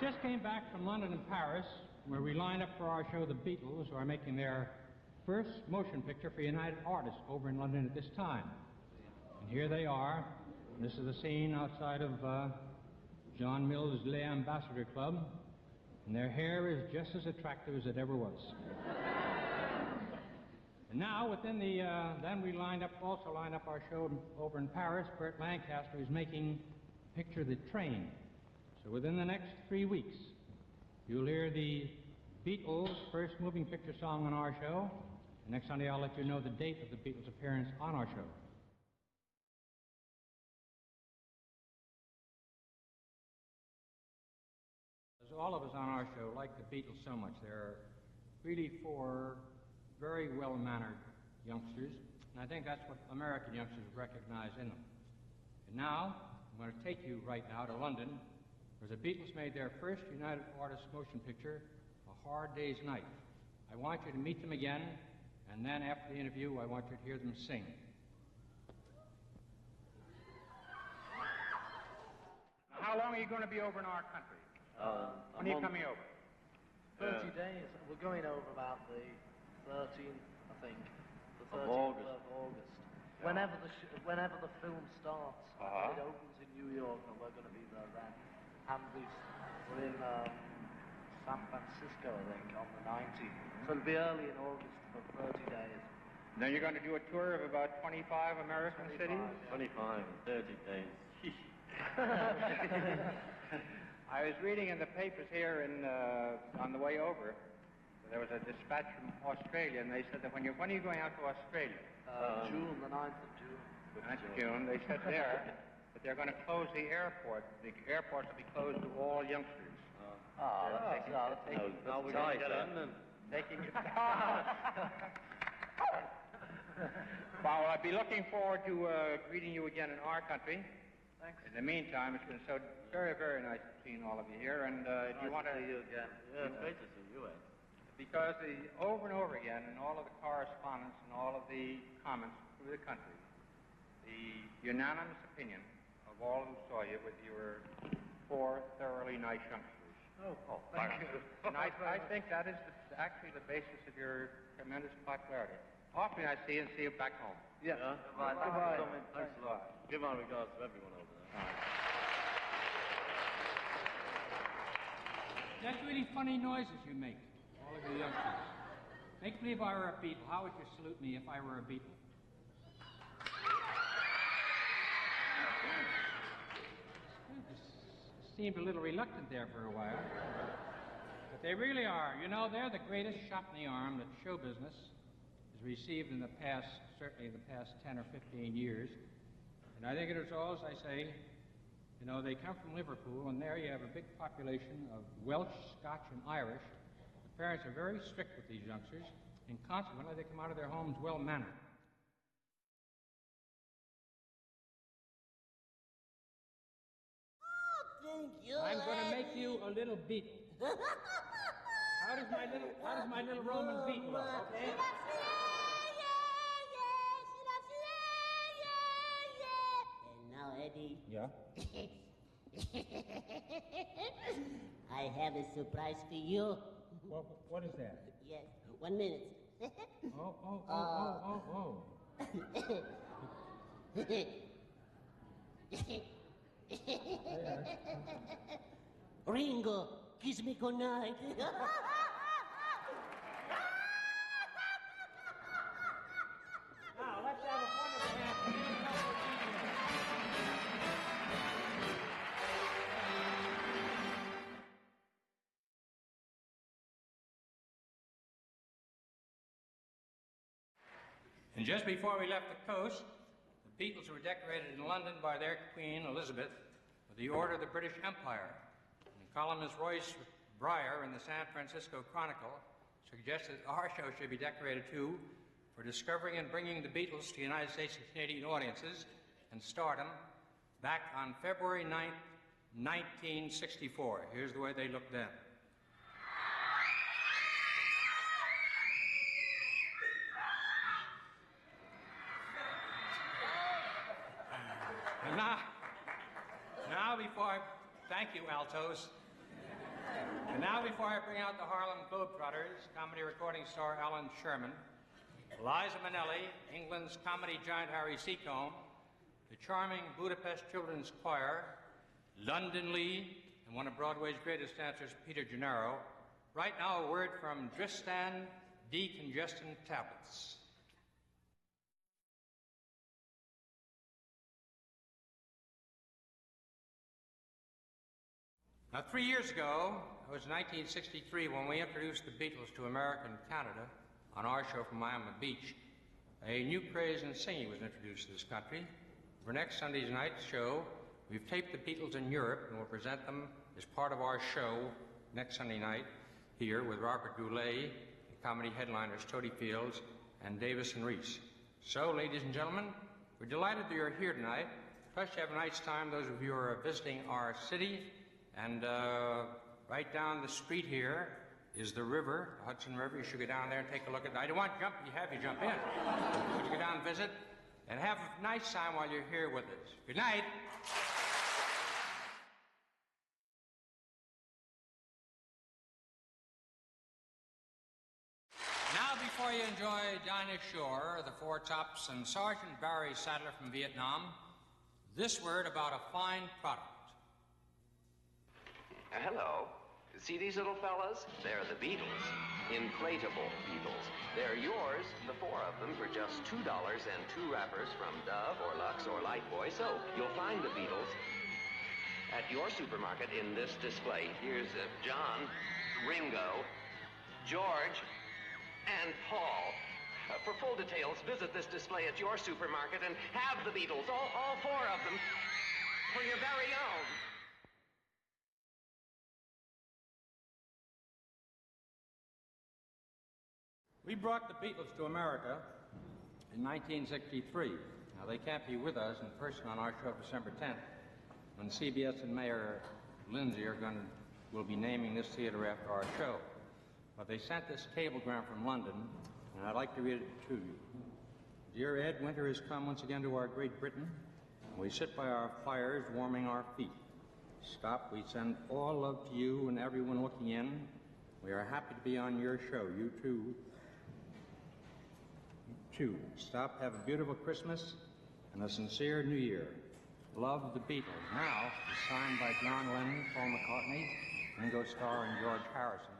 just came back from London and Paris, where we lined up for our show the Beatles, who are making their first motion picture for United Artists over in London at this time. And here they are. This is the scene outside of John Mills' Les Ambassador Club, and their hair is just as attractive as it ever was. And now, within the, then we also lined up our show over in Paris. Burt Lancaster is making Picture the Train. So within the next 3 weeks, you'll hear the Beatles' first moving picture song on our show. And next Sunday, I'll let you know the date of the Beatles' appearance on our show. As all of us on our show like the Beatles so much, they're really four very well-mannered youngsters, and I think that's what American youngsters recognize in them. And now, I'm going to take you right now to London, where the Beatles made their first United Artists motion picture, A Hard Day's Night. I want you to meet them again, and then after the interview, I want you to hear them sing. How long are you going to be over in our country? When are you coming over? 30 days. We're going over about the 13th, I think. The 13th of August. Yeah. Whenever the film starts, it opens in New York, and we're going to be there then. And we're in San Francisco, I think, on the 19th. So it'll be early in August for 30 days. Then you're going to do a tour of about 25 American cities? Yeah. 25 in 30 days. I was reading in the papers here on the way over. There was a dispatch from Australia, and they said that when are you going out to Australia? June, the 9th of June. The 9th of June. They said there that they're going to close the airport. The airports will be closed to all youngsters. Now we're going to get in and... Well, I'll be looking forward to greeting you again in our country. Thanks. In the meantime, it's been so very, very nice seeing all of you here, and if you want to see you again. Yeah, it's great to see you, Ed. Because over and over again, in all of the correspondence and all of the comments through the country, the unanimous opinion of all who saw you was you were four thoroughly nice youngsters. Oh, thank you. And I think that is actually the basis of your tremendous popularity. Often I see you back home. Yeah. Goodbye. Thanks a lot. Give our regards to everyone over there. That's really funny noises you make, all of you youngsters. Make believe I were a Beatle. How would you salute me if I were a Beatle? You seemed a little reluctant there for a while. But they really are. You know, they're the greatest shot in the arm that show business has received in the past, certainly the past 10 or 15 years. And I think it is all, as I say, you know, they come from Liverpool, and there you have a big population of Welsh, Scotch, and Irish. The parents are very strict with these youngsters, and consequently they come out of their homes well-mannered. Thank you. I'm going to make you a little Beatle. How does my little Roman Beatle look, okay? And now, Eddie. Yeah? I have a surprise for you. What is that? Yes, 1 minute. Oh. Ringo, kiss me goodnight. Now, let's have a wonderful And just before we left the coast, the Beatles were decorated in London by their Queen, Elizabeth, with the Order of the British Empire. And columnist Royce Breyer in the San Francisco Chronicle suggested our show should be decorated too for discovering and bringing the Beatles to United States and Canadian audiences and stardom back on February 9th, 1964. Here's the way they looked then. And now before I thank you, altos, And now, before I bring out the Harlem Globetrotters, comedy recording star Alan Sherman, Liza Minnelli, England's comedy giant Harry Seacombe, the charming Budapest Children's Choir, London Lee, and one of Broadway's greatest dancers, Peter Gennaro. Right now, a word from Dristan decongestant tablets. Now, 3 years ago, it was 1963 when we introduced the Beatles to America and Canada on our show from Miami Beach. A new craze in singing was introduced to this country. For next Sunday's night's show, we've taped the Beatles in Europe and we'll present them as part of our show next Sunday night here with Robert Goulet, the comedy headliners Toady Fields and Davis and Reese. So, ladies and gentlemen, we're delighted that you're here tonight. Trust you have a nice time, those of you who are visiting our city. And right down the street here is the river, the Hudson River. You should go down there and take a look at it. I don't want to have you jump in. You should go down and visit and have a nice time while you're here with us. Good night. Now, before you enjoy Dinah Shore, the Four Tops, and Sergeant Barry Sadler from Vietnam, this word about a fine product. Hello. See these little fellas? They're the Beatles. Inflatable Beatles. They're yours, the four of them, for just $2 and 2 wrappers from Dove or Lux or Lifebuoy. So you'll find the Beatles at your supermarket in this display. Here's John, Ringo, George, and Paul. For full details, visit this display at your supermarket and have the Beatles, all 4 of them, for your very own. We brought the Beatles to America in 1963. Now, they can't be with us in person on our show December 10th, when CBS and Mayor Lindsay will be naming this theater after our show. But they sent this cablegram from London, and I'd like to read it to you. Dear Ed, winter has come once again to our Great Britain. We sit by our fires warming our feet. Stop, we send all love to you and everyone looking in. We are happy to be on your show. You too. Stop, have a beautiful Christmas and a sincere New Year. Love, the Beatles. Now, it's signed by John Lennon, Paul McCartney, Ringo Starr, and George Harrison.